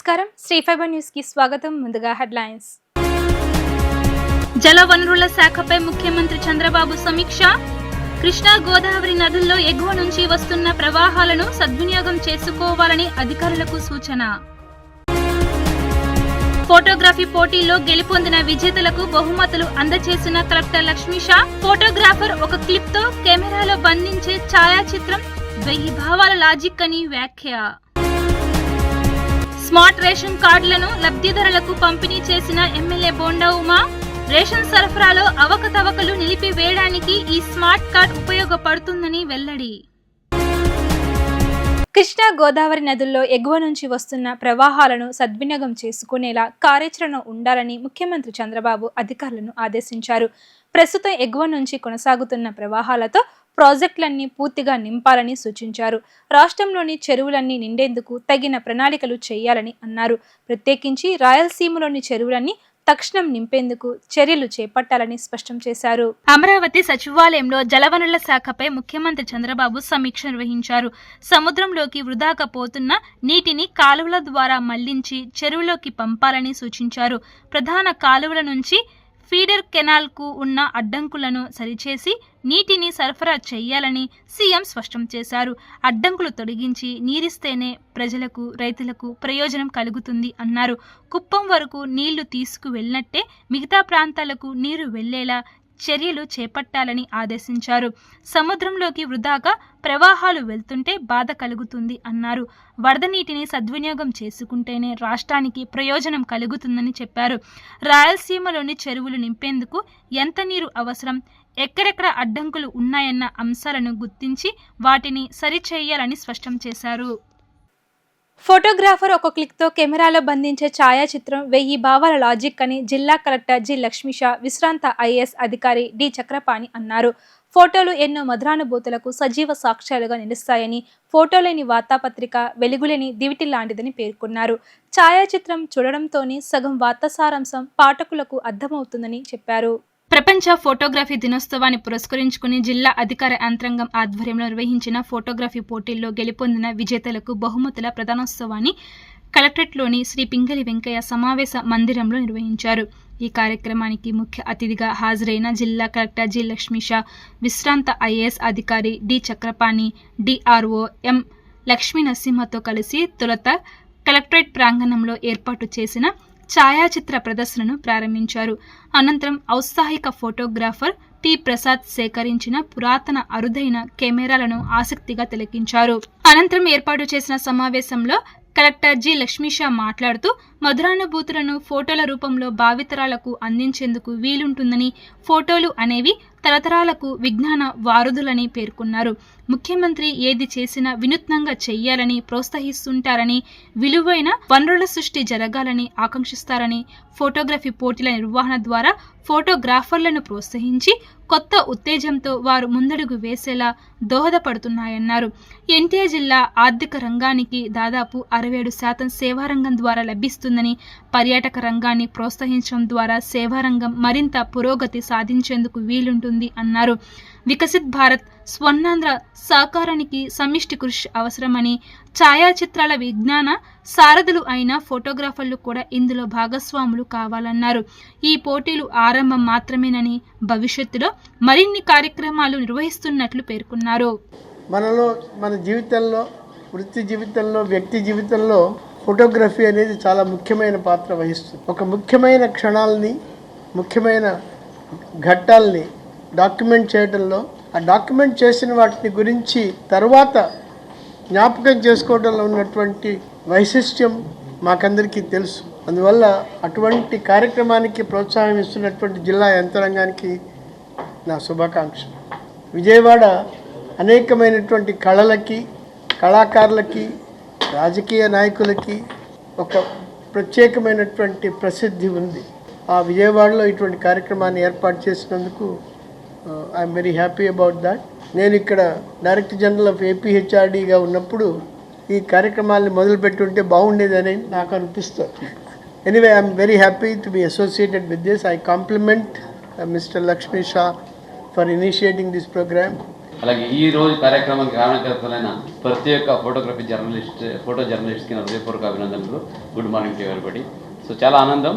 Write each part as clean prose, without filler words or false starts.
నమస్కారం Shri Fiber news కి స్వాగతం. ముందుగా హెడ్లైన్స్. జలవనరుల శాఖపై ముఖ్యమంత్రి చంద్రబాబు సమీక్ష. కృష్ణా గోదావరి నదుల్లో ఎగువ నుంచి వస్తున్న ప్రవాహాలను సద్వినియోగం చేసుకోవాలని అధికారులకు సూచన. ఫోటోగ్రఫీ పోటీల్లో గెలుపొందిన విజేతలకు బహుమతులు అందజేసిన కలెక్టర్ లక్ష్మీషా. ఫోటోగ్రాఫర్ ఒక క్లిప్ తో కెమెరాలో బంధించే ఛాయాచిత్రం 1000 భావాల లాజిక్ అని వ్యాఖ్య. స్మార్ట్ రేషన్ కార్డులను లబ్ధిదారులకు పంపిణీ చేసిన ఎమ్మెల్యే బోండా ఉమా. రేషన్ సరఫరాలో అవకతవకలు నిలిపివేయడానికి ఈ స్మార్ట్ కార్డ్ ఉపయోగపడుతుందని వెల్లడి. కృష్ణా గోదావరి నదుల్లో ఎగువ నుంచి వస్తున్న ప్రవాహాలను సద్వినియోగం చేసుకునేలా కార్యాచరణ ఉండాలని ముఖ్యమంత్రి చంద్రబాబు అధికారులను ఆదేశించారు. ప్రస్తుతం ఎగువ నుంచి కొనసాగుతున్న ప్రవాహాలతో ప్రాజెక్టులన్నీ పూర్తిగా నింపాలని సూచించారు. రాష్ట్రంలోని చెరువులన్నీ నిండేందుకు తగిన ప్రణాళికలు చేయాలని అన్నారు. ప్రత్యేకించి రాయలసీమలోని చెరువులన్నీ తక్షణం నింపేందుకు చర్యలు చేపట్టాలని స్పష్టం చేశారు. అమరావతి సచివాలయంలో జలవనరుల శాఖపై ముఖ్యమంత్రి చంద్రబాబు సమీక్ష నిర్వహించారు. సముద్రంలోకి వృధాగా పోతున్న నీటిని కాలువల ద్వారా మళ్లించి చెరువులోకి పంపాలని సూచించారు. ప్రధాన కాలువల నుంచి ఫీడర్ కెనాల్ కు ఉన్న అడ్డంకులను సరిచేసి నీటిని సరఫరా చేయాలని సీఎం స్పష్టం చేశారు. అడ్డంకులు తొలగించి నీరిస్తేనే ప్రజలకు, రైతులకు ప్రయోజనం కలుగుతుంది అన్నారు. కుప్పం వరకు నీళ్లు తీసుకువెళ్ళినట్టే మిగతా ప్రాంతాలకు నీరు వెళ్లేలా చర్యలు చేపట్టాలని ఆదేశించారు. సముద్రంలోకి వృధాగా ప్రవాహాలు వెళ్తుంటే బాధ కలుగుతుంది అన్నారు. వరద నీటిని సద్వినియోగం చేసుకుంటేనే రాష్ట్రానికి ప్రయోజనం కలుగుతుందని చెప్పారు. రాయలసీమలోని చెరువులు నింపేందుకు ఎంత నీరు అవసరం, ఎక్కడెక్కడ అడ్డంకులు ఉన్నాయన్న అంశాలను గుర్తించి వాటిని సరిచేయాలని స్పష్టం చేశారు. ఫోటోగ్రాఫర్ ఒక క్లిక్ తో కెమెరాలో బంధించే ఛాయాచిత్రం 1000 భావాల లాజిక్ అని జిల్లా కలెక్టర్ జి లక్ష్మీషా, విశ్రాంత ఐఏఎస్ అధికారి డి చక్రపాణి అన్నారు. ఫోటోలు ఎన్నో మధురానుభూతులకు సజీవ సాక్ష్యాలుగా నిలుస్తాయని, ఫోటో లేని వార్తాపత్రిక వెలుగులేని దివిటి లాంటిదని పేర్కొన్నారు. ఛాయాచిత్రం చూడడంతోనే సగం వార్తా సారాంశం పాఠకులకు అర్థమవుతుందని చెప్పారు. ప్రపంచ ఫోటోగ్రఫీ దినోత్సవాన్ని పురస్కరించుకుని జిల్లా అధికార యంత్రాంగం ఆధ్వర్యంలో నిర్వహించిన ఫోటోగ్రఫీ పోటీల్లో గెలుపొందిన విజేతలకు బహుమతుల ప్రదానోత్సవాన్ని కలెక్టరేట్లోని శ్రీ పింగళి వెంకయ్య సమావేశ మందిరంలో నిర్వహించారు. ఈ కార్యక్రమానికి ముఖ్య అతిథిగా హాజరైన జిల్లా కలెక్టర్ జి లక్ష్మీషా, విశ్రాంత ఐఏఎస్ అధికారి D Chakrapani, DRO M Lakshmi నరసింహతో కలిసి తొలుత కలెక్టరేట్ ప్రాంగణంలో ఏర్పాటు చేసిన ఛాయాచిత్ర ప్రదర్శనను ప్రారంభించారు. అనంతరం ఔత్సాహిక ఫోటోగ్రాఫర్ టి ప్రసాద్ సేకరించిన పురాతన అరుదైన కెమెరాలను ఆసక్తిగా తిలకించారు. అనంతరం ఏర్పాటు చేసిన సమావేశంలో కలెక్టర్ జి లక్ష్మీషా మాట్లాడుతూ మధురానుభూతులను ఫోటోల రూపంలో భావితరాలకు అందించేందుకు వీలుంటుందని, ఫోటోలు అనేవి తరతరాలకు విజ్ఞాన వారధులని పేర్కొన్నారు. ముఖ్యమంత్రి ఏది చేసినా వినూత్నంగా చెయ్యాలని ప్రోత్సహిస్తుంటారని, విలువైన వనరుల సృష్టి జరగాలని ఆకాంక్షిస్తారని, ఫోటోగ్రఫీ పోటీల నిర్వహణ ద్వారా ఫోటోగ్రాఫర్లను ప్రోత్సహించి కొత్త ఉత్తేజంతో వారు ముందడుగు వేసేలా దోహదపడుతున్నాయన్నారు. ఎన్టీఆర్ జిల్లా ఆర్థిక రంగానికి దాదాపు 67% సేవారంగం ద్వారా లభిస్తుందని, పర్యాటక రంగాన్ని ప్రోత్సహించడం ద్వారా సేవారంగం మరింత పురోగతి సాధించేందుకు వీలుంటుంది అన్నారు. వికసిత్ భారత్, స్వర్ణాంధ్ర సాకారానికి సమిష్టి కృషి అవసరమని, ఛాయాచిత్రాల విజ్ఞాన సారథులు అయిన ఫోటోగ్రాఫర్లు కూడా ఇందులో భాగస్వాములు కావాలన్నారు. ఈ పోటీలు ఆరంభం మాత్రమేనని, భవిష్యత్తులో మరిన్ని కార్యక్రమాలు నిర్వహిస్తున్నట్లు పేర్కొన్నారు. మన జీవితంలో, వృత్తి జీవితంలో, వ్యక్తి జీవితంలో ఫోటోగ్రఫీ అనేది చాలా ముఖ్యమైన పాత్ర వహిస్తుంది. ఒక ముఖ్యమైన క్షణాలని, ముఖ్యమైన ఘట్టాలని డాక్యుమెంట్ చేయడంలో, ఆ డాక్యుమెంట్ చేసిన వాటిని గురించి తర్వాత జ్ఞాపకం చేసుకోవడంలో ఉన్నటువంటి వైశిష్ట్యం మాకందరికీ తెలుసు. అందువల్ల అటువంటి కార్యక్రమానికి ప్రోత్సాహం ఇస్తున్నటువంటి జిల్లా యంత్రాంగానికి నా శుభాకాంక్షలు. విజయవాడ అనేకమైనటువంటి కళలకి, కళాకారులకి, రాజకీయ నాయకులకి ఒక ప్రత్యేకమైనటువంటి ప్రసిద్ధి ఉంది. ఆ విజయవాడలో ఇటువంటి కార్యక్రమాన్ని ఏర్పాటు చేసినందుకు I'm very happy about that. నేను ఇక్కడ డైరెక్టర్ జనరల్ ఆఫ్ ఏపీహెచ్ఆర్డీగా ఉన్నప్పుడు ఈ కార్యక్రమాన్ని మొదలుపెట్టుంటే బాగుండేదని నాకు అనిపిస్తుంది. Anyway, I'm very happy to be associated with this. I compliment mister Lakshmi Shah for initiating this programme. అలాగే ఈ రోజు కార్యక్రమానికి కారణకర్తలైన ప్రతి ఒక్క ఫోటో జర్నలిస్ట్కి నా హృదయపూర్వక అభినందనలు. Good morning to everybody. So చాలా ఆనందం.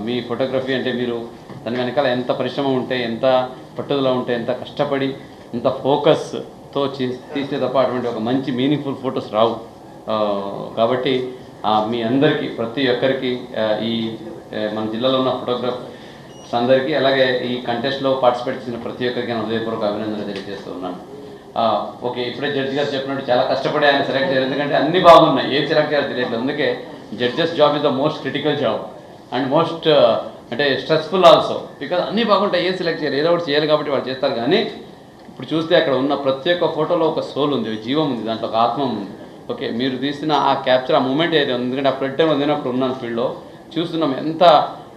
మీ ఫోటోగ్రఫీ అంటే మీరు దాని వెనకాల ఎంత పరిశ్రమ ఉంటే, ఎంత పట్టుదల ఉంటే, ఎంత కష్టపడి, ఎంత ఫోకస్తో తీస్తే తప్ప అటువంటి ఒక మంచి మీనింగ్ఫుల్ ఫొటోస్ రావు. కాబట్టి మీ అందరికీ, ప్రతి ఒక్కరికి, ఈ మన జిల్లాలో ఉన్న ఫోటోగ్రాఫర్స్ అందరికీ, అలాగే ఈ కంటెస్ట్లో పార్టిసిపేట్ చేసిన ప్రతి ఒక్కరికి నేను హృదయపూర్వక అభినందనలు తెలియజేస్తూ ఉన్నాను. ఓకే, ఇప్పుడే జడ్జి గారు చెప్పినట్టు చాలా కష్టపడి ఆయన సెలెక్ట్ చేయాలి. ఎందుకంటే అన్నీ బాగున్నాయి, ఏం సెలెక్ట్ చేయాలో తెలియట్లేదు. అందుకే judges job is the most critical job and most అంటే స్ట్రెస్ఫుల్ ఆల్సో. బికాజ్ అన్నీ బాగుంటాయి, ఏం సెలెక్ట్ చేయాలి, ఏదో ఒకటి చేయాలి కాబట్టి వాళ్ళు చేస్తారు. కానీ ఇప్పుడు చూస్తే అక్కడ ఉన్న ప్రతి ఒక్క ఫోటోలో ఒక సోల్ ఉంది, జీవం ఉంది, దాంట్లో ఒక ఆత్మ ఉంది. ఓకే, మీరు తీసిన ఆ క్యాప్చర్, ఆ మూమెంట్ ఏదైతే ఉంది, ఎందుకంటే అప్పుడు టైం వదిలినప్పుడు ఉన్నాను ఫీల్డ్లో, చూస్తున్నాం ఎంత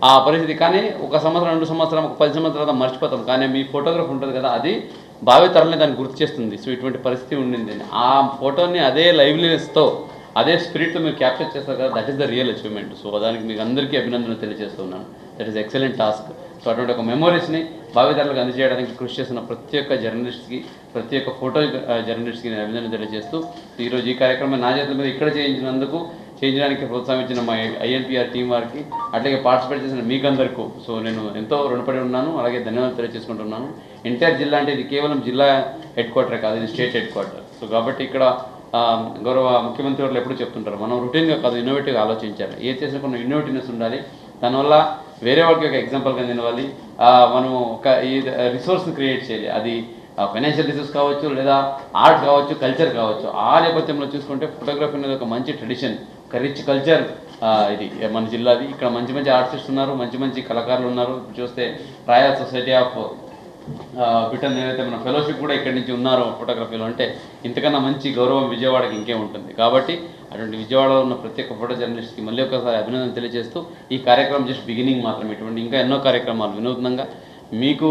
ఆ పరిస్థితి. కానీ ఒక సంవత్సరం, 2 సంవత్సరం, ఒక 10 సంవత్సరాల మర్చిపోతాం. కానీ మీ ఫోటోగ్రాఫ్ ఉంటుంది కదా, అది భావితరాలని దాన్ని గుర్తు చేస్తుంది. సో ఇటువంటి పరిస్థితి ఉండింది. ఆ ఫోటోని అదే లైవ్లీనెస్తో, అదే స్పిరిట్తో మీరు క్యాప్చర్ చేస్తారు కదా, that is the real achievement. So దానికి మీకు అందరికీ అభినందనలు తెలియజేస్తున్నాను. That is excellent task. So అటువంటి ఒక మెమోరీస్ని భావితరాలకు అందజేయడానికి కృషి చేస్తున్న ప్రతి ఒక్క జర్నలిస్ట్కి, ప్రతి ఒక్క ఫోటో జర్నలిస్ట్కి నేను అభినందన తెలియజేస్తూ, ఈరోజు ఈ కార్యక్రమం నా చేతుల మీద ఇక్కడ చేయించడానికి ప్రోత్సహించిన మా INPR టీం వారికి, అట్లాగే పార్టిసిపేట్ చేసిన మీకందరికీ సో నేను ఎంతో రుణపడి ఉన్నాను. అలాగే ధన్యవాదాలు తెలియజేసుకుంటున్నాను. ఎన్టీఆర్ జిల్లా అంటే ఇది కేవలం జిల్లా హెడ్ క్వార్టర్ కాదు, ఇది స్టేట్ హెడ్ క్వార్టర్. సో కాబట్టి ఇక్కడ గౌరవ ముఖ్యమంత్రి వాళ్ళు ఎప్పుడు చెప్తుంటారు, మనం రొటీన్గా కాదు, ఇన్నోవేటివ్గా ఆలోచించాలి. ఏ చేసినా కొన్ని ఇన్నోవేటివ్నెస్ ఉండాలి. దానివల్ల వేరే వాళ్ళకి ఒక ఎగ్జాంపుల్గా నిలవాలి. మనం ఒక ఈ రిసోర్స్ని క్రియేట్ చేయాలి. అది ఫైనాన్షియల్ రిసోర్స్ కావచ్చు, లేదా ఆర్ట్ కావచ్చు, కల్చర్ కావచ్చు. ఆ నేపథ్యంలో చూసుకుంటే ఫోటోగ్రఫీ అనేది ఒక మంచి ట్రెడిషన్, ఒక రిచ్ కల్చర్. ఇది మన జిల్లాది. ఇక్కడ మంచి మంచి ఆర్టిస్ట్ ఉన్నారు, మంచి మంచి కళాకారులు ఉన్నారు. చూస్తే రాయల్ సొసైటీ ఆఫ్ బ్రిటన్ ఏదైతే మన ఫెలోషిప్ కూడా ఇక్కడి నుంచి ఉన్నారు ఫోటోగ్రఫీలో. అంటే ఇంతకన్నా మంచి గౌరవం విజయవాడకి ఇంకే ఉంటుంది. కాబట్టి అటువంటి విజయవాడలో ఉన్న ప్రతి ఒక్క ఫోటో జర్నలిస్ట్కి మళ్ళీ ఒకసారి అభినందన తెలియజేస్తూ, ఈ కార్యక్రమం జస్ట్ బిగినింగ్ మాత్రమే. ఇటువంటి ఇంకా ఎన్నో కార్యక్రమాలు వినూత్నంగా మీకు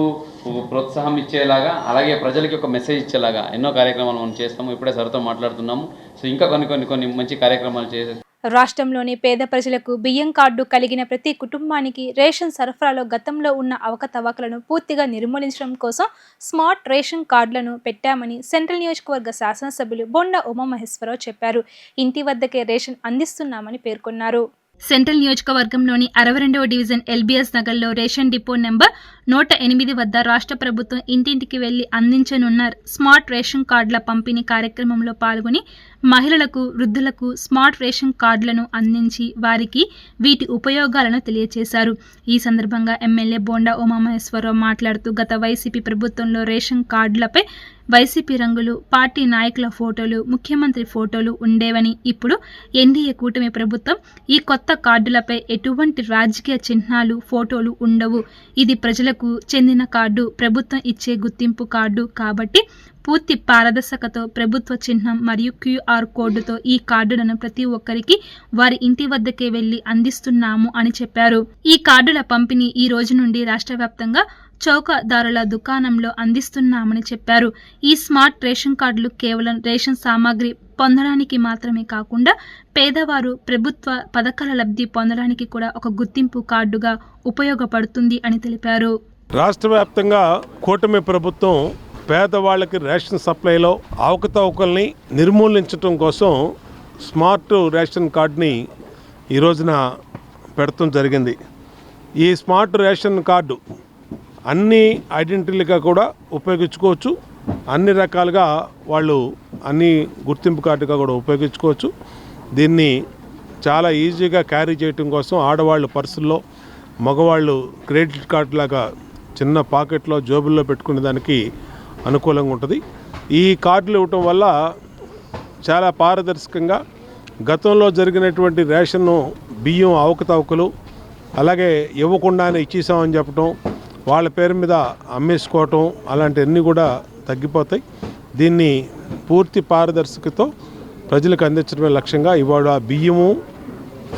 ప్రోత్సాహం ఇచ్చేలాగా, అలాగే ప్రజలకి ఒక మెసేజ్ ఇచ్చేలాగా ఎన్నో కార్యక్రమాలు మనం చేస్తాము. ఇప్పుడే సరితో మాట్లాడుతున్నాము. సో ఇంకా కొన్ని మంచి కార్యక్రమాలు చేసే రాష్ట్రంలోని పేద ప్రజలకు బియ్యం కార్డు కలిగిన ప్రతి కుటుంబానికి రేషన్ సరఫరాలో గతంలో ఉన్న అవకతవకలను పూర్తిగా నిర్మూలించడం కోసం స్మార్ట్ రేషన్ కార్డులను పెట్టామని సెంట్రల్ నియోజకవర్గ శాసనసభ్యులు బొండా ఉమామహేశ్వరరావు చెప్పారు. ఇంటి వద్దకే రేషన్ అందిస్తున్నామని పేర్కొన్నారు. సెంట్రల్ నియోజకవర్గంలోని 62వ డివిజన్ LBS నగర్లో రేషన్ డిపో నెంబర్ 108 వద్ద రాష్ట్ర ప్రభుత్వం ఇంటింటికి వెళ్లి అందించనున్న స్మార్ట్ రేషన్ కార్డుల పంపిణీ కార్యక్రమంలో పాల్గొని మహిళలకు, వృద్ధులకు స్మార్ట్ రేషన్ కార్డులను అందించి వారికి వీటి ఉపయోగాలను తెలియజేశారు. ఈ సందర్భంగా ఎమ్మెల్యే బొండా ఉమామహేశ్వరరావు మాట్లాడుతూ, గత వైసీపీ ప్రభుత్వంలో రేషన్ కార్డులపై వైసీపీ రంగులు, పార్టీ నాయకుల ఫోటోలు, ముఖ్యమంత్రి ఫోటోలు ఉండేవని, ఇప్పుడు ఎన్డీఏ కూటమి ప్రభుత్వం ఈ కొత్త కార్డులపై ఎటువంటి రాజకీయ చిహ్నాలు, ఫోటోలు ఉండవు. ఇది ప్రజలకు చెందిన కార్డు, ప్రభుత్వం ఇచ్చే గుర్తింపు కార్డు కాబట్టి పూర్తి పారదర్శకతో ప్రభుత్వ చిహ్నం మరియు QR కోడ్తో ఈ కార్డులను ప్రతి ఒక్కరికి వారి ఇంటి వద్దకే వెళ్లి అందిస్తున్నాము అని చెప్పారు. ఈ కార్డుల పంపిణీ ఈ రోజు నుండి రాష్ట్ర వ్యాప్తంగా చౌకదారుల దుకాణంలో అందిస్తున్నామని చెప్పారు. ఈ స్మార్ట్ రేషన్ కార్డులు కేవలం రేషన్ సామాగ్రి పొందడానికి మాత్రమే కాకుండా పేదవారు ప్రభుత్వ పథకాల లబ్ధి పొందడానికి కూడా ఒక గుర్తింపు కార్డుగా ఉపయోగపడుతుంది అని తెలిపారు. రాష్ట్ర వ్యాప్తంగా కూటమి ప్రభుత్వం పేదవాళ్ళకి రేషన్ సప్లైలో అవకతవకల్ని నిర్మూలించడం కోసం స్మార్ట్ రేషన్ కార్డుని ఈ రోజున పెడతాం జరిగింది. ఈ స్మార్ట్ రేషన్ కార్డు అన్ని ఐడెంటిటీలుగా కూడా ఉపయోగించుకోవచ్చు. అన్ని రకాలుగా వాళ్ళు అన్ని గుర్తింపు కార్డుగా కూడా ఉపయోగించుకోవచ్చు. దీన్ని చాలా ఈజీగా క్యారీ చేయటం కోసం ఆడవాళ్ళు పర్సుల్లో, మగవాళ్ళు క్రెడిట్ కార్డు లాగా చిన్న పాకెట్లో, జోబుల్లో పెట్టుకునే దానికి అనుకూలంగా ఉంటుంది. ఈ కార్డులు ఇవ్వటం వల్ల చాలా పారదర్శకంగా గతంలో జరిగినటువంటి రేషన్ బియ్యం అవకతవకలు, అలాగే ఇవ్వకుండానే ఇచ్చేసామని చెప్పటం, వాళ్ళ పేరు మీద అమ్మేసుకోవటం, అలాంటివన్నీ కూడా తగ్గిపోతాయి. దీన్ని పూర్తి పారదర్శకతో ప్రజలకు అందించడమే లక్ష్యంగా ఇవాళ బియ్యము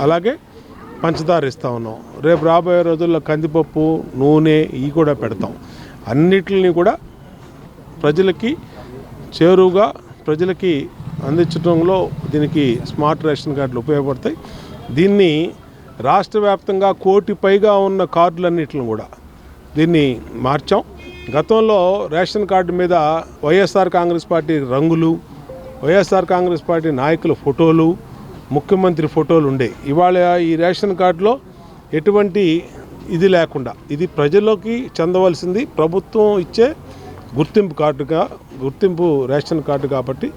అలాగే పంచదార ఇస్తూ ఉన్నాం. రేపు రాబోయే రోజుల్లో కందిపప్పు, నూనె ఇవి కూడా పెడతాం. అన్నిటిని కూడా ప్రజలకి చేరువుగా ప్రజలకి అందించడంలో దీనికి స్మార్ట్ రేషన్ కార్డులు ఉపయోగపడతాయి. దీన్ని రాష్ట్ర వ్యాప్తంగా 1 కోటి పైగా ఉన్న కార్డులన్నిటిని కూడా దీన్ని మార్చాం. గతంలో రేషన్ కార్డు మీద వైఎస్ఆర్ కాంగ్రెస్ పార్టీ రంగులు, వైఎస్ఆర్ కాంగ్రెస్ పార్టీ నాయకుల ఫోటోలు, ముఖ్యమంత్రి ఫోటోలు ఉండేవి. ఇవాళ ఈ రేషన్ కార్డులో ఎటువంటి ఇది లేకుండా, ఇది ప్రజల్లోకి చెందవలసింది ప్రభుత్వం ఇచ్చే గుర్తింపు రేషన్ కార్డు కాబట్టి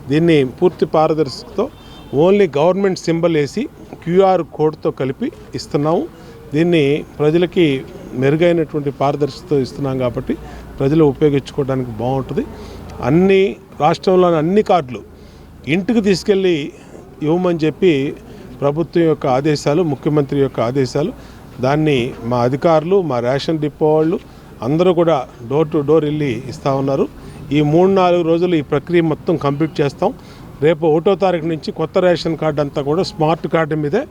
దీన్ని పూర్తి పారదర్శకతో ఓన్లీ గవర్నమెంట్ సింబల్ వేసి క్యూఆర్ కోడ్తో కలిపి ఇస్తున్నాము. దీన్ని ప్రజలకి మెరుగైనటువంటి పారదర్శకతో ఇస్తున్నాం కాబట్టి ప్రజలు ఉపయోగించుకోవడానికి బాగుంటుంది. అన్ని రాష్ట్రంలోని అన్ని కార్డులు ఇంటికి తీసుకెళ్ళి ఇవ్వమని చెప్పి ప్రభుత్వం యొక్క ఆదేశాలు, ముఖ్యమంత్రి యొక్క ఆదేశాలు. దాన్ని మా అధికారులు, మా రేషన్ డిపో వాళ్ళు అందరూ కూడా డోర్ టు డోర్ వెళ్ళి ఇస్తూ ఉన్నారు. ఈ 3-4 రోజులు ఈ ప్రక్రియ మొత్తం కంప్లీట్ చేస్తాం. రేపు 1వ తారీఖు నుంచి కొత్త రేషన్ కార్డు అంతా కూడా స్మార్ట్ కార్డు మీదే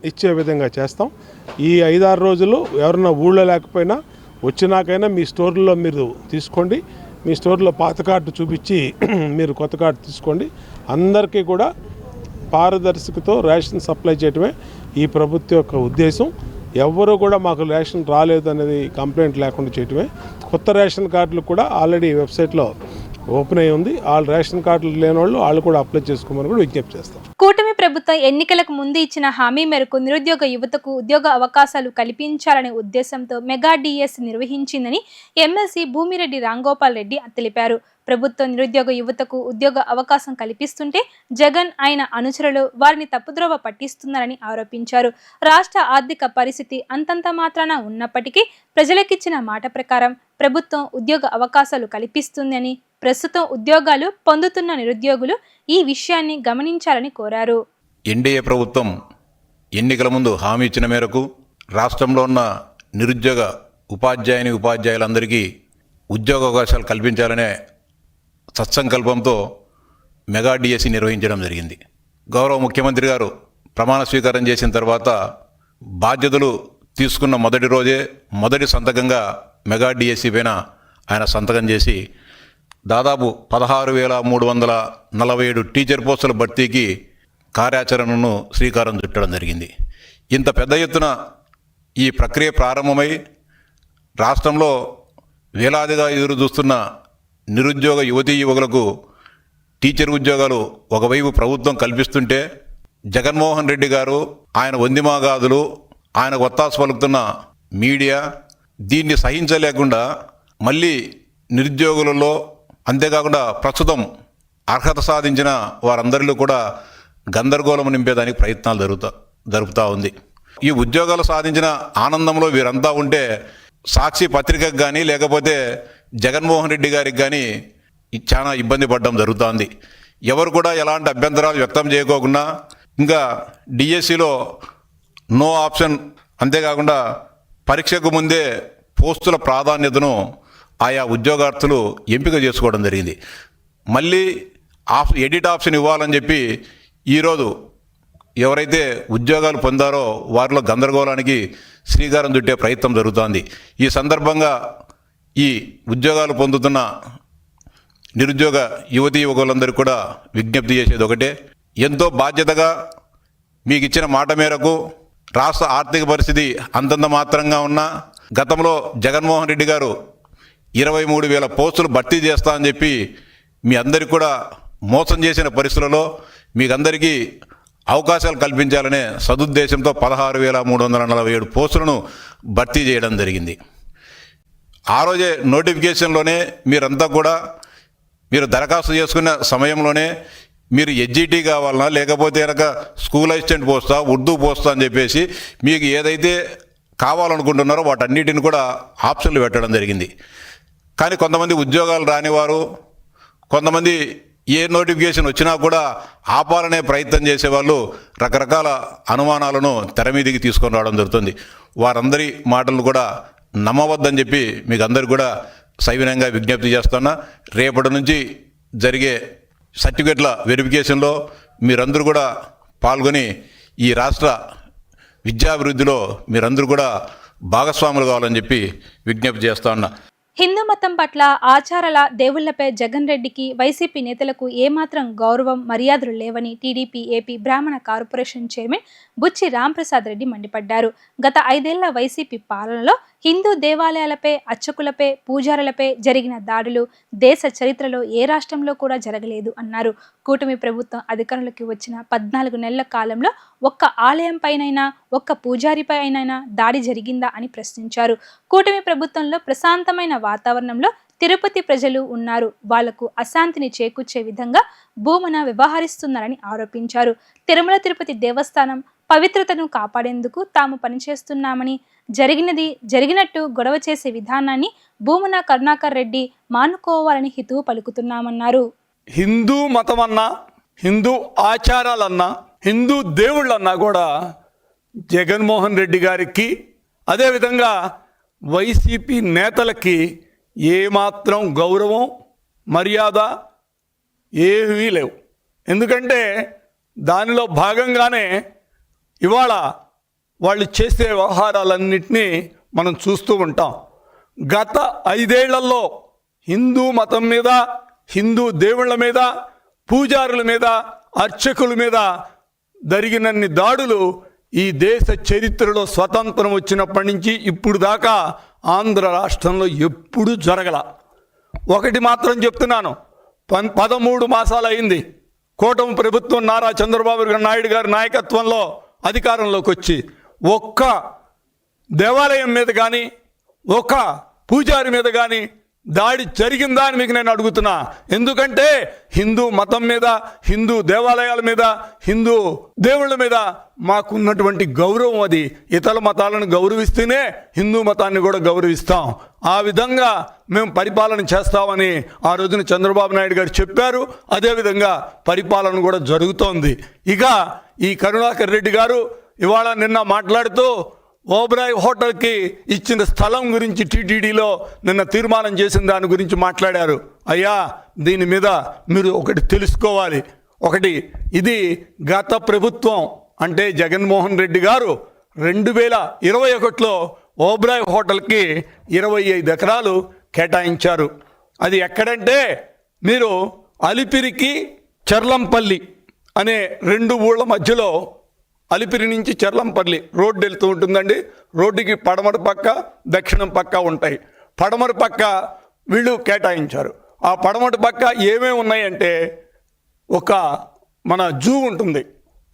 ఇచ్చే విధంగా చేస్తాం. ఈ 5-6 రోజులు ఎవరన్నా ఊళ్ళో లేకపోయినా వచ్చినాకైనా మీ స్టోర్లో మీరు తీసుకోండి. మీ స్టోర్లో పాత కార్డు చూపించి మీరు కొత్త కార్డు తీసుకోండి. అందరికీ కూడా పారదర్శకతో రేషన్ సప్లై చేయడమే ఈ ప్రభుత్వం యొక్క ఉద్దేశం. ఎవ్వరూ కూడా మాకు రేషన్ రాలేదు అనేది కంప్లైంట్ లేకుండా చేయడమే. కొత్త రేషన్ కార్డులు కూడా ఆల్రెడీ వెబ్సైట్లో ఓపెన్ అయి ఉంది. వాళ్ళు రేషన్ కార్డులు లేని వాళ్ళు కూడా అప్లై చేసుకోమని కూడా విజ్ఞప్తి చేస్తాం. కూటమి ప్రభుత్వం ఎన్నికలకు ముందు ఇచ్చిన హామీ మేరకు నిరుద్యోగ యువతకు ఉద్యోగ అవకాశాలు కల్పించాలనే ఉద్దేశంతో మెగా డిఎస్ నిర్వహించిందని ఎమ్మెల్సీ భూమిరెడ్డి రాంగోపాల్ రెడ్డి తెలిపారు. ప్రభుత్వం నిరుద్యోగ యువతకు ఉద్యోగ అవకాశం కల్పిస్తుంటే జగన్ ఆయన అనుచరులు వారిని తప్పుద్రోవ పట్టిస్తున్నారని ఆరోపించారు. రాష్ట్ర ఆర్థిక పరిస్థితి అంతంత మాత్రాన ఉన్నప్పటికీ ప్రజలకిచ్చిన మాట ప్రకారం ప్రభుత్వం ఉద్యోగ అవకాశాలు కల్పిస్తుందని, ప్రస్తుతం ఉద్యోగాలు పొందుతున్న నిరుద్యోగులు ఈ విషయాన్ని గమనించాలని కోరారు. ఎన్డీఏ ప్రభుత్వం ఎన్నికల ముందు హామీ ఇచ్చిన మేరకు రాష్ట్రంలో ఉన్న నిరుద్యోగ ఉపాధ్యాయులందరికీ ఉద్యోగ అవకాశాలు కల్పించాలనే సత్సంకల్పంతో మెగా డిఎస్సి నిర్వహించడం జరిగింది. గౌరవ ముఖ్యమంత్రి గారు ప్రమాణ స్వీకారం చేసిన తర్వాత బాధ్యతలు తీసుకున్న మొదటి రోజే మొదటి సంతకంగా మెగా డిఎస్సి పైన ఆయన సంతకం చేసి దాదాపు 16,347 టీచర్ పోస్టుల భర్తీకి కార్యాచరణను శ్రీకారం చుట్టడం జరిగింది. ఇంత పెద్ద ఎత్తున ఈ ప్రక్రియ ప్రారంభమై రాష్ట్రంలో వేలాదిగా ఎదురు చూస్తున్న నిరుద్యోగ యువకులకు టీచర్ ఉద్యోగాలు ఒకవైపు ప్రభుత్వం కల్పిస్తుంటే జగన్మోహన్ రెడ్డి గారు, ఆయన వందిమాగాదులు, ఆయన ఒత్తాసు పలుకుతున్న మీడియా దీన్ని సహించలేకుండా మళ్ళీ నిరుద్యోగులలో, అంతేకాకుండా ప్రస్తుతం అర్హత సాధించిన వారందరిలో కూడా గందరగోళం నింపేదానికి ప్రయత్నాలు జరుపుతూ ఉంది. ఈ ఉద్యోగాలు సాధించిన ఆనందంలో వీరంతా ఉంటే సాక్షి పత్రికకు కానీ లేకపోతే జగన్మోహన్ రెడ్డి గారికి కానీ చాలా ఇబ్బంది పడడం జరుగుతోంది. ఎవరు కూడా ఎలాంటి అభ్యంతరాలు వ్యక్తం చేయకోకుండా ఇంకా డిఎస్సిలో నో ఆప్షన్, అంతేకాకుండా పరీక్షకు ముందే పోస్టుల ప్రాధాన్యతను ఆయా ఉద్యోగార్థులు ఎంపిక చేసుకోవడం జరిగింది. మళ్ళీ ఎడిట్ ఆప్షన్ ఇవ్వాలని చెప్పి ఈరోజు ఎవరైతే ఉద్యోగాలు పొందారో వారిలో గందరగోళానికి శ్రీకారం చుట్టే ప్రయత్నం జరుగుతోంది. ఈ సందర్భంగా ఈ ఉద్యోగాలు పొందుతున్న నిరుద్యోగ యువకులందరికీ కూడా విజ్ఞప్తి చేసేది ఒకటే, ఎంతో బాధ్యతగా మీకు ఇచ్చిన మాట మేరకు రాష్ట్ర ఆర్థిక పరిస్థితి అంతంత మాత్రంగా ఉన్న గతంలో జగన్మోహన్ రెడ్డి గారు 23,000 పోస్టులు భర్తీ చేస్తా అని చెప్పి మీ అందరికీ కూడా మోసం చేసిన పరిస్థితులలో మీకందరికీ అవకాశాలు కల్పించాలనే సదుద్దేశంతో 16,347 పోస్టులను భర్తీ చేయడం జరిగింది. ఆ రోజే నోటిఫికేషన్లోనే మీరంతా కూడా మీరు దరఖాస్తు చేసుకున్న సమయంలోనే మీరు ఎస్జిటి కావాలన్నా లేకపోతే కనుక స్కూల్ అసిస్టెంట్ పోస్తా, ఉర్దూ పోస్తా అని చెప్పేసి మీకు ఏదైతే కావాలనుకుంటున్నారో వాటన్నిటిని కూడా ఆప్షన్లు పెట్టడం జరిగింది. కానీ కొంతమంది ఉద్యోగాలు రానివారు, కొంతమంది ఏ నోటిఫికేషన్ వచ్చినా కూడా ఆపాలనే ప్రయత్నం చేసేవాళ్ళు రకరకాల అనుమానాలను తెర మీదికి తీసుకొని రావడం జరుగుతుంది. వారందరి మాటలు కూడా నమ్మవద్దని చెప్పి మీకు అందరు కూడా సవినయంగా విజ్ఞప్తి చేస్తున్నా. రేపటి నుంచి జరిగే సర్టిఫికెట్ల వెరిఫికేషన్లో మీరందరూ కూడా పాల్గొని ఈ రాష్ట్ర విద్యాభివృద్ధిలో మీరందరూ కూడా భాగస్వాములు కావాలని చెప్పి విజ్ఞప్తి చేస్తా ఉన్నా. హిందూ మతం పట్ల ఆచారాల దేవుళ్లపై జగన్ రెడ్డికి వైసీపీ నేతలకు ఏమాత్రం గౌరవం మర్యాదలు లేవని టీడీపీ ఏపీ బ్రాహ్మణ కార్పొరేషన్ చైర్మన్ బుచ్చి రాంప్రసాద్ రెడ్డి మండిపడ్డారు. గత 5 ఏళ్ల వైసీపీ పాలనలో హిందూ దేవాలయాలపై, అర్చకులపై, పూజారులపై జరిగిన దాడులు దేశ చరిత్రలో ఏ రాష్ట్రంలో కూడా జరగలేదు అన్నారు. కూటమి ప్రభుత్వం అధికారంలోకి వచ్చిన 14 నెలల కాలంలో ఒక్క ఆలయం పైనైనా, ఒక్క పూజారిపై అయినైనా దాడి జరిగిందా అని ప్రశ్నించారు. కూటమి ప్రభుత్వంలో ప్రశాంతమైన వాతావరణంలో తిరుపతి ప్రజలు ఉన్నారు. వాళ్లకు అశాంతిని చేకూర్చే విధంగా భూమన వ్యవహరిస్తున్నారని ఆరోపించారు. తిరుమల తిరుపతి దేవస్థానం పవిత్రతను కాపాడేందుకు తాము పనిచేస్తున్నామని, జరిగినట్టు గొడవ చేసే విధానాన్ని భూమన కరుణాకర్ రెడ్డి మానుకోవాలని హితవు పలుకుతున్నామన్నారు. హిందూ మతం అన్నా, హిందూ ఆచారాలన్నా, హిందూ దేవుళ్ళన్నా కూడా జగన్మోహన్ రెడ్డి గారికి, అదేవిధంగా వైసీపీ నేతలకి ఏమాత్రం గౌరవం, మర్యాద ఏమీ లేవు. ఎందుకంటే దానిలో భాగంగానే ఇవాళ వాళ్ళు చేసే వ్యవహారాలన్నింటినీ మనం చూస్తూ ఉంటాం. గత 5 ఏళ్లలో హిందూ మతం మీద, హిందూ దేవుళ్ళ మీద, పూజారుల మీద, అర్చకుల మీద జరిగినన్ని దాడులు ఈ దేశ చరిత్రలో స్వతంత్రం వచ్చినప్పటి నుంచి ఇప్పుడు దాకా ఆంధ్ర రాష్ట్రంలో ఎప్పుడూ జరగల. ఒకటి మాత్రం చెప్తున్నాను, 13 మాసాలు అయింది కూటమి ప్రభుత్వం నారా చంద్రబాబు నాయుడు గారి నాయకత్వంలో అధికారంలోకి వచ్చి ఒక్క దేవాలయం మీద కానీ, ఒక్క పూజారి మీద కానీ దాడి జరిగిందా అని మీకు నేను అడుగుతున్నా. ఎందుకంటే హిందూ మతం మీద, హిందూ దేవాలయాల మీద, హిందూ దేవుళ్ళ మీద మాకున్నటువంటి గౌరవం అది. ఇతర మతాలను గౌరవిస్తేనే హిందూ మతాన్ని కూడా గౌరవిస్తాం. ఆ విధంగా మేము పరిపాలన చేస్తామని ఆ రోజున చంద్రబాబు నాయుడు గారు చెప్పారు. అదేవిధంగా పరిపాలన కూడా జరుగుతోంది. ఇక ఈ కరుణాకర్ రెడ్డి గారు ఇవాళ నిన్న మాట్లాడుతూ ఓబ్రాయ్ హోటల్కి ఇచ్చిన స్థలం గురించి టీటీడీలో నిన్న తీర్మానం చేసిన దాని గురించి మాట్లాడారు. అయ్యా, దీని మీద మీరు ఒకటి తెలుసుకోవాలి. ఒకటి, ఇది గత ప్రభుత్వం అంటే జగన్మోహన్ రెడ్డి గారు 2021లో ఓబ్రాయ్ హోటల్కి 25 ఎకరాలు కేటాయించారు. అది ఎక్కడంటే మీరు అలిపిరికి చర్లంపల్లి అనే 2 ఊళ్ళ మధ్యలో, అలిపిరి నుంచి చర్లంపల్లి రోడ్డు వెళ్తూ ఉంటుందండి. రోడ్డుకి పడమర పక్క, దక్షిణం పక్క ఉంటాయి. పడమర పక్క వీళ్ళు కేటాయించారు. ఆ పడమర పక్క ఏమేమి ఉన్నాయంటే ఒక మన జూ ఉంటుంది,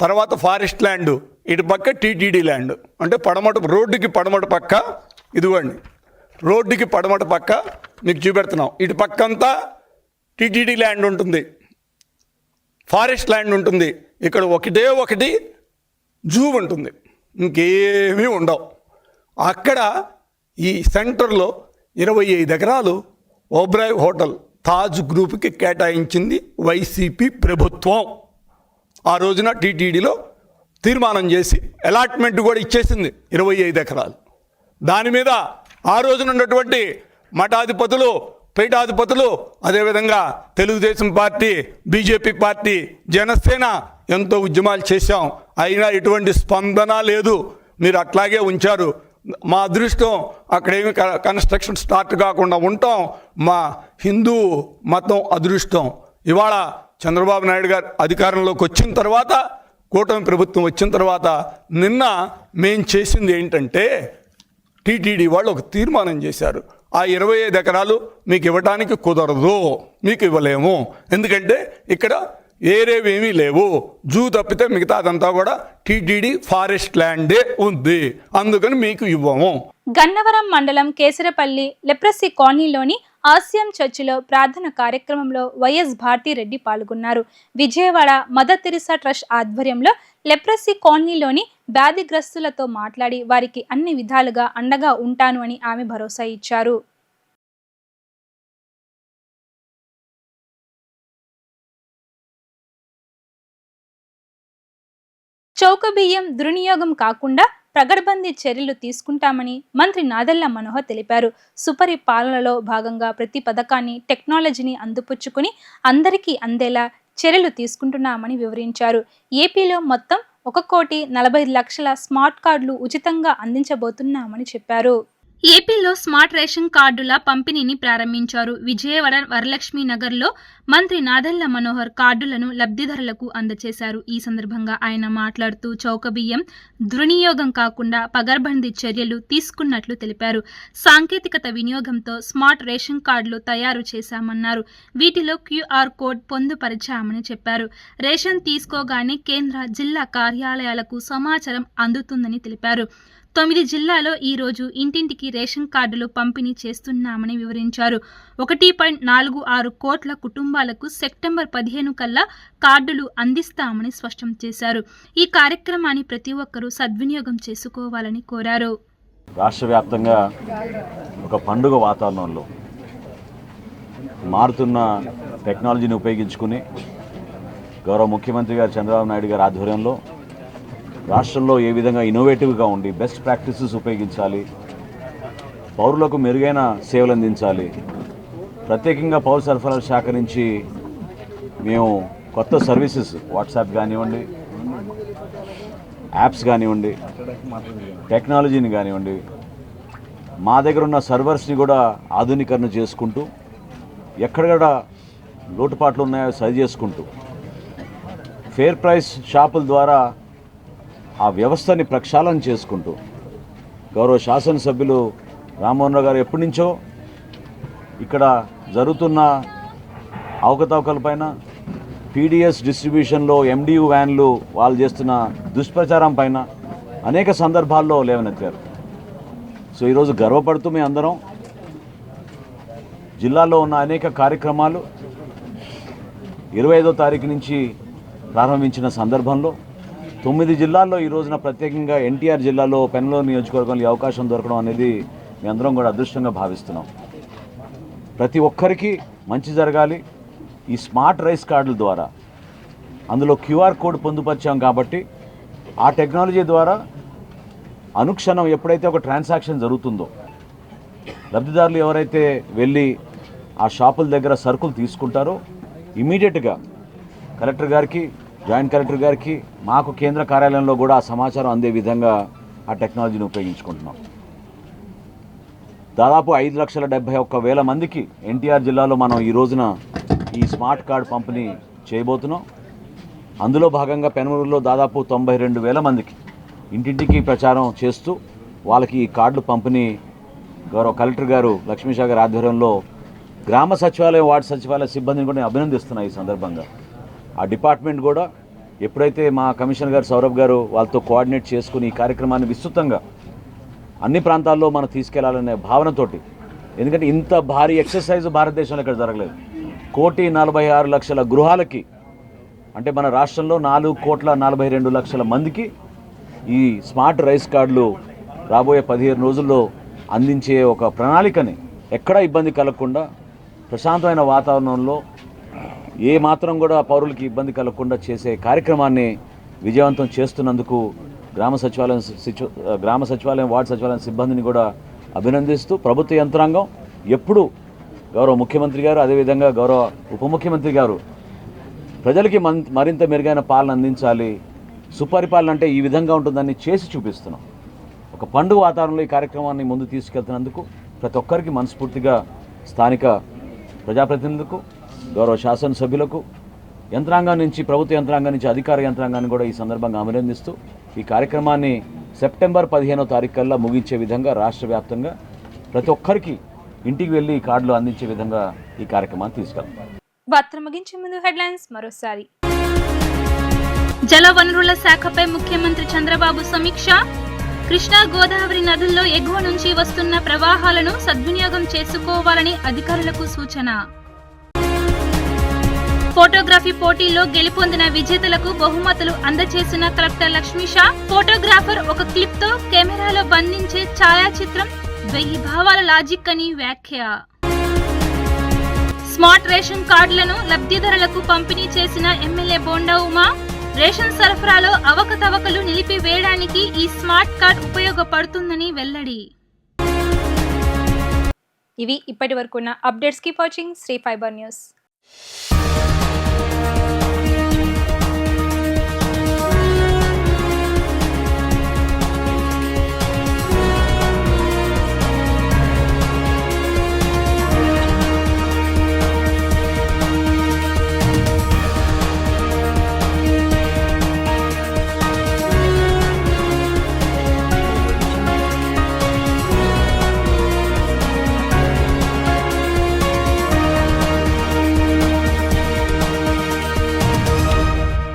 తర్వాత ఫారెస్ట్ ల్యాండ్, ఇటు పక్క టీటీడీ ల్యాండ్. అంటే రోడ్డుకి పడమర పక్క ఇదిగోండి, రోడ్డుకి పడమర పక్క మీకు చూపెడుతున్నాం. ఇటు పక్క అంతా టీటీడీ ల్యాండ్ ఉంటుంది, ఫారెస్ట్ ల్యాండ్ ఉంటుంది. ఇక్కడ ఒకటి జూ ఉంటుంది, ఇంకేమీ ఉండవు. అక్కడ ఈ సెంటర్లో 25 ఎకరాలు ఓబ్రాయ్ హోటల్ తాజ్ గ్రూప్కి కేటాయించింది వైసీపీ ప్రభుత్వం. ఆ రోజున టీటీడీలో తీర్మానం చేసి అలాట్మెంట్ కూడా ఇచ్చేసింది 25 ఎకరాలు. దాని మీద ఆ రోజున ఉన్నటువంటి మఠాధిపతులు, పీఠాధిపతులు, అదేవిధంగా Telugu Desam party, BJP party, Janasena ఎంతో ఉద్యమాలు చేశాం. అయినా ఎటువంటి స్పందన లేదు. మీరు అట్లాగే ఉంచారు. మా అదృష్టం అక్కడేమి కన్స్ట్రక్షన్ స్టార్ట్ కాకుండా ఉంటాం. మా హిందూ మతం అదృష్టం. ఇవాళ చంద్రబాబు నాయుడు గారు అధికారంలోకి వచ్చిన తర్వాత, కూటమి ప్రభుత్వం వచ్చిన తర్వాత నిన్న మేం చేసింది ఏంటంటే టీటీడీ వాళ్ళు ఒక తీర్మానం చేశారు. ఆ 25 ఎకరాలు మీకు ఇవ్వడానికి కుదరదు, మీకు ఇవ్వలేము. ఎందుకంటే ఇక్కడ ఏరేవేమీ లేవు. జూ తప్పితే మిగతా అదంతా కూడా టీటీడీ ఫారెస్ట్ ల్యాండే ఉంది, అందుకని మీకు ఇవ్వము. గన్నవరం మండలం కేసరపల్లి లెప్రసీ కాలనీలోని ఆసియం చర్చిలో ప్రార్థన కార్యక్రమంలో వైఎస్ భారతిరెడ్డి పాల్గొన్నారు. విజయవాడ మదర్ తెరిసా ట్రస్ట్ ఆధ్వర్యంలో లెప్రసీ కాలనీలోని వ్యాధిగ్రస్తులతో మాట్లాడి వారికి అన్ని విధాలుగా అండగా ఉంటాను అని ఆమె భరోసా ఇచ్చారు. చౌక బియ్యం దుర్వినియోగం కాకుండా ప్రగడ్బందీ చర్యలు తీసుకుంటామని మంత్రి నాదెళ్ల మనోహర్ తెలిపారు. సుపరిపాలనలో భాగంగా ప్రతి పథకాన్ని, టెక్నాలజీని అందిపుచ్చుకుని అందరికీ అందేలా చర్యలు తీసుకుంటున్నామని వివరించారు. ఏపీలో మొత్తం 1,45,00,000 స్మార్ట్ కార్డులు ఉచితంగా అందించబోతున్నామని చెప్పారు. ఏపీలో స్మార్ట్ రేషన్ కార్డుల పంపిణీని ప్రారంభించారు. విజయవాడ వరలక్ష్మి నగర్లో మంత్రి నాదెళ్ల మనోహర్ కార్డులను లబ్ధిదారులకు అందజేశారు. ఈ సందర్భంగా ఆయన మాట్లాడుతూ చౌకబియ్యం దుర్వినియోగం కాకుండా పగర్బందీ చర్యలు తీసుకున్నట్లు తెలిపారు. సాంకేతికత వినియోగంతో స్మార్ట్ రేషన్ కార్డులు తయారు చేశామన్నారు. వీటిలో క్యూఆర్ కోడ్ పొందుపరిచామని చెప్పారు. రేషన్ తీసుకోగానే కేంద్ర, జిల్లా కార్యాలయాలకు సమాచారం అందుతుందని తెలిపారు. 9 జిల్లాలో ఈ రోజు ఇంటింటికి రేషన్ కార్డులు పంపిణీ చేస్తున్నామని వివరించారు. 1.46 కోట్ల కుటుంబాలకు సెప్టెంబర్ 15 కల్లా కార్డులు అందిస్తామని స్పష్టం చేశారు. ఈ కార్యక్రమాన్ని ప్రతి ఒక్కరూ సద్వినియోగం చేసుకోవాలని కోరారు. రాష్ట్ర వ్యాప్తంగా ఒక పండుగ వాతావరణంలో మారుతున్న టెక్నాలజీని ఉపయోగించుకుని గౌరవ ముఖ్యమంత్రి గారు చంద్రబాబు నాయుడు గారి ఆధ్వర్యంలో రాష్ట్రంలో ఏ విధంగా ఇన్నోవేటివ్గా ఉండి బెస్ట్ ప్రాక్టీసెస్ ఉపయోగించాలి, పౌరులకు మెరుగైన సేవలు అందించాలి. ప్రత్యేకంగా పౌర సరఫరాల శాఖ నుంచి మేము కొత్త సర్వీసెస్ వాట్సాప్ కానివ్వండి, యాప్స్ కానివ్వండి, టెక్నాలజీని కానివ్వండి, మా దగ్గర ఉన్న సర్వర్స్ని కూడా ఆధునీకరణ చేసుకుంటూ ఎక్కడెక్కడ లోటుపాట్లు ఉన్నాయో సరి చేసుకుంటూ ఫేర్ ప్రైస్ షాపుల ద్వారా ఆ వ్యవస్థని ప్రక్షాళన చేసుకుంటూ గౌరవ శాసనసభ్యులు రామ్మోహన్ రావు గారు ఎప్పటి నుంచో ఇక్కడ జరుగుతున్న అవకతవకలపైన, పీడిఎస్ డిస్ట్రిబ్యూషన్లో ఎండియు వ్యాన్లు వాళ్ళు చేస్తున్న దుష్ప్రచారం పైన అనేక సందర్భాల్లో లేవనెత్తారు. సో ఈరోజు గర్వపడుతూ మేము అందరం జిల్లాలో ఉన్న అనేక కార్యక్రమాలు 25వ తారీఖు నుంచి ప్రారంభించిన సందర్భంలో 9 జిల్లాల్లో ఈ రోజున ప్రత్యేకంగా ఎన్టీఆర్ జిల్లాలో పెనమలూరు నియోజకవర్గంలో ఈ అవకాశం దొరకడం అనేది మీ అందరం కూడా అదృష్టంగా భావిస్తున్నాం. ప్రతి ఒక్కరికి మంచి జరగాలి. ఈ స్మార్ట్ రైస్ కార్డుల ద్వారా అందులో క్యూఆర్ కోడ్ పొందుపరిచాం కాబట్టి ఆ టెక్నాలజీ ద్వారా అనుక్షణం ఎప్పుడైతే ఒక ట్రాన్సాక్షన్ జరుగుతుందో లబ్ధిదారులు ఎవరైతే వెళ్ళి ఆ షాపుల దగ్గర సరుకులు తీసుకుంటారో ఇమీడియట్గా కలెక్టర్ గారికి, జాయింట్ కలెక్టర్ గారికి, మాకు కేంద్ర కార్యాలయంలో కూడా ఆ సమాచారం అందే విధంగా ఆ టెక్నాలజీని ఉపయోగించుకుంటున్నాం. దాదాపు 5,71,000 మందికి ఎన్టీఆర్ జిల్లాలో మనం ఈ రోజున ఈ స్మార్ట్ కార్డు పంపిణీ చేయబోతున్నాం. అందులో భాగంగా పెనమలూరులో దాదాపు 92,000 మందికి ఇంటింటికి ప్రచారం చేస్తూ వాళ్ళకి ఈ కార్డులు పంపిణీ గౌరవ కలెక్టర్ గారు లక్ష్మీషా గారి ఆధ్వర్యంలో గ్రామ సచివాలయం, వార్డు సచివాలయ సిబ్బందిని కూడా నేను అభినందిస్తున్నాను. ఈ సందర్భంగా ఆ డిపార్ట్మెంట్ కూడా ఎప్పుడైతే మా కమిషనర్ గారు సౌరభ్ గారు వాళ్ళతో కోఆర్డినేట్ చేసుకుని ఈ కార్యక్రమాన్ని విస్తృతంగా అన్ని ప్రాంతాల్లో మనం తీసుకెళ్లాలనే భావనతోటి, ఎందుకంటే ఇంత భారీ ఎక్సర్సైజ్ భారతదేశంలో ఇక్కడ జరగలేదు. 1,46,00,000 గృహాలకి, అంటే మన రాష్ట్రంలో 4,42,00,000 మందికి ఈ స్మార్ట్ రైస్ కార్డులు రాబోయే 15 రోజుల్లో అందించే ఒక ప్రణాళికని ఎక్కడా ఇబ్బంది కలగకుండా ప్రశాంతమైన వాతావరణంలో ఏ మాత్రం కూడా పౌరులకి ఇబ్బంది కలగకుండా చేసే కార్యక్రమాన్ని విజయవంతం చేస్తున్నందుకు గ్రామ సచివాలయం, వార్డు సచివాలయం సిబ్బందిని కూడా అభినందిస్తూ ప్రభుత్వ యంత్రాంగం ఎప్పుడు గౌరవ ముఖ్యమంత్రి గారు, అదేవిధంగా గౌరవ ఉప ముఖ్యమంత్రి గారు ప్రజలకి మరింత మెరుగైన పాలన అందించాలి, సుపరిపాలన అంటే ఈ విధంగా ఉంటుందని చేసి చూపిస్తున్నాం. ఒక పండుగ వాతావరణంలో ఈ కార్యక్రమాన్ని ముందు తీసుకెళ్తున్నందుకు ప్రతి ఒక్కరికి మనస్ఫూర్తిగా స్థానిక ప్రజాప్రతినిధులకు, గౌరవ శాసనసభ్యులకు, యంత్రాంగం నుంచి, ప్రభుత్వ యంత్రాంగం నుంచి అధికార యంత్రాంగాన్ని కూడా ఈ సందర్భంగా అభినందిస్తూ ఈ కార్యక్రమాన్ని సెప్టెంబర్ 15వ తారీఖు కల్లా ముగించే విధంగా రాష్ట్ర వ్యాప్తంగా ప్రతి ఒక్కరికి ఇంటికి వెళ్ళి ఈ కార్డులు అందించే విధంగా ఈ కార్యక్రమాన్ని తీసుకెళ్తాం. వార్త ముగించే ముందు హెడ్లైన్స్ మరోసారి. జల వనరుల శాఖపై ముఖ్యమంత్రి చంద్రబాబు సమీక్ష. కృష్ణా, గోదావరి నదుల్లో ఎగువ నుంచి వస్తున్న ప్రవాహాలను సద్వినియోగం చేసుకోవాలని అధికారులకు సూచన. ఫోటోగ్రఫీ పోటీల్లో గెలుపొందిన విజేతలకు బహుమతులు అందజేసిన కలెక్టర్ లక్ష్మీషా. ఫోటోగ్రాఫర్ ఒక క్లిప్ తో కెమెరాలో బంధించే ఛాయాచిత్రం 1000 భావాల లాజిక్ అని వ్యాఖ్య. స్మార్ట్ రేషన్ కార్డులను లబ్ధిదారులకు పంపిణీ చేసిన ఎమ్మెల్యే బోండా ఉమా. రేషన్ సరఫరాలో అవకతవకలు నిలిపివేయడానికి ఈ స్మార్ట్ కార్డ్ ఉపయోగపడుతుందని వెల్లడి. ఇవి ఇప్పటి వరకున్న updates. Keep watching Sri Fiber news.